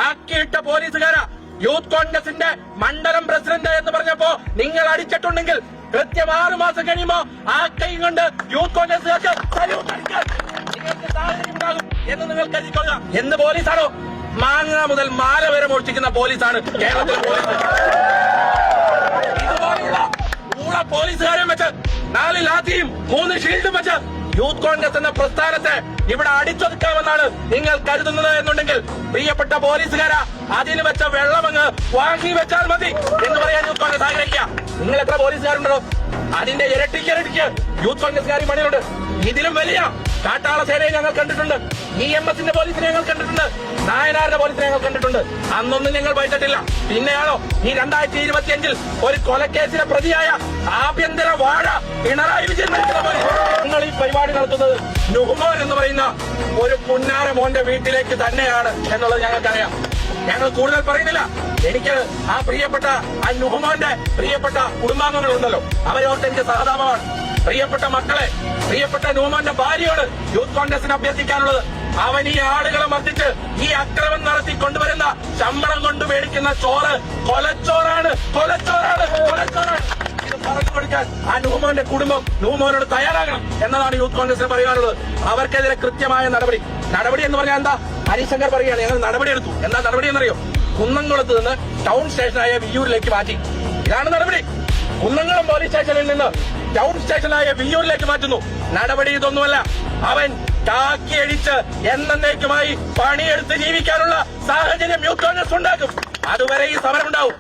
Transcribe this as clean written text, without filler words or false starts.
കാക്കിയിട്ട പോലീസുകാരാ youth കോൺഗ്രസിന്റെ മണ്ഡലം president എന്ന് പറഞ്ഞപ്പോ നിങ്ങൾ അടിച്ചിട്ടുണ്ടെങ്കിൽ കൃത്യം 6 മാസം കഴിയുമ്പോ ആ കൈ കൊണ്ട് യൂത്ത് കോൺഗ്രസുകാർക്ക് സല്യൂട്ട് അടിക്കാൻ നിങ്ങൾക്ക് സാഹചര്യം ഉണ്ടാകും എന്ന് നിങ്ങൾ കരുതിക്കൊള്ളുക. എന്ത് പോലീസാണോ? മാങ്ങ മുതൽ മാല വരെ മോഷ്ടിക്കുന്ന പോലീസാണ് കേരളത്തിലെ പോലീസ്. ഇതുപോലുള്ള ഊള പോലീസുകാരെ വെച്ച് 4 ലാത്തിയും 3 ഷീൽഡും വെച്ച് യൂത്ത് കോൺഗ്രസ് എന്ന പ്രസ്ഥാനത്തെ ഇവിടെ അടിച്ചൊതുക്കാമെന്നാണ് നിങ്ങൾ കരുതുന്നത് എന്നുണ്ടെങ്കിൽ പ്രിയപ്പെട്ട പോലീസുകാരാ, അതിന് വെച്ച വെള്ളമങ്ങ് വാങ്ങി വെച്ചാൽ മതി എന്ന് പറയാൻ യൂത്ത് കോൺഗ്രസ് ആഗ്രഹിക്കുക. നിങ്ങൾ എത്ര പോലീസുകാരുണ്ടോ? അതിന്റെ ഇരട്ടിക്ക് യൂത്ത് കോൺഗ്രസ്സുകാർ പണിയുണ്ട്. ഇതിലും വലിയ കാട്ടാള സേനയെ ഞങ്ങൾ കണ്ടിട്ടുണ്ട്. EMSന്റെ പോലീസിനെ ഞങ്ങൾ കണ്ടിട്ടുണ്ട്. നായനാരുടെ പോലീസിനെ ഞങ്ങൾ കണ്ടിട്ടുണ്ട്. അന്നൊന്നും ഞങ്ങൾ ഭയച്ചിട്ടില്ല. പിന്നെയാണോ ഈ 2025 ഒരു കൊലക്കേസിലെ പ്രതിയായ ആഭ്യന്തര വാഴ പിണറായി വിജയൻ നയിക്കുന്ന പോലീസ്? നിങ്ങൾ ഈ പരിപാടി നടത്തുന്നത് നുഹ്മാൻ എന്ന് പറയുന്ന ഒരു പുന്നാര മോന്റെ വീട്ടിലേക്ക് തന്നെയാണ് എന്നുള്ളത് ഞങ്ങൾക്കറിയാം. ഞങ്ങൾ കൂടുതൽ പറയുന്നില്ല. എനിക്ക് ആ പ്രിയപ്പെട്ട ആ നുഹ്മാന്റെ പ്രിയപ്പെട്ട കുടുംബാംഗങ്ങളുണ്ടല്ലോ, അവരോട്ട് എനിക്ക് സഹതാപമാണ്. പ്രിയപ്പെട്ട മക്കളെ, പ്രിയപ്പെട്ട നുഹ്മാന്റെ ഭാര്യയോട് യൂത്ത് കോൺഗ്രസിന് അഭ്യർത്ഥിക്കാനുള്ളത്, അവൻ ഈ ആളുകളെ മർദ്ദിച്ച് ഈ അക്രമം നടത്തി കൊണ്ടുവരുന്ന ശമ്പളം കൊണ്ട് മേടിക്കുന്ന ചോറ് കൊലച്ചോറാണ്, കൊലച്ചോറാണ്, കൊലച്ചോറാണ്. ഇത് പറഞ്ഞു കൊടുക്കാൻ ആ നുഹ്മാന്റെ കുടുംബം നുഹ്മാനോട് തയ്യാറാകണം എന്നതാണ് യൂത്ത് കോൺഗ്രസിന് പറയാനുള്ളത്. അവർക്കെതിരെ കൃത്യമായ നടപടി എന്ന് പറഞ്ഞാൽ എന്താ? ഹരിശങ്കർ പറയുകയാണ് ഞങ്ങൾ നടപടിയെടുത്തു. എന്താ നടപടി എന്നറിയോ? കുന്നംകുളത്ത് നിന്ന് ടൗൺ സ്റ്റേഷനായ വിയ്യൂരിലേക്ക് മാറ്റി. ഇതാണ് നടപടി. കുന്നംകുളം പോലീസ് സ്റ്റേഷനിൽ നിന്ന് ടൗൺ സ്റ്റേഷനായ വിയ്യൂരിലേക്ക് മാറ്റുന്നു. നടപടി ഇതൊന്നുമല്ല. അവൻ കാക്കിയടിച്ച് എന്നേക്കുമായി പണിയെടുത്ത് ജീവിക്കാനുള്ള സാഹചര്യം യൂത്ത് കോൺഗ്രസ് ഉണ്ടാക്കും. അതുവരെ ഈ സമരം ഉണ്ടാവും.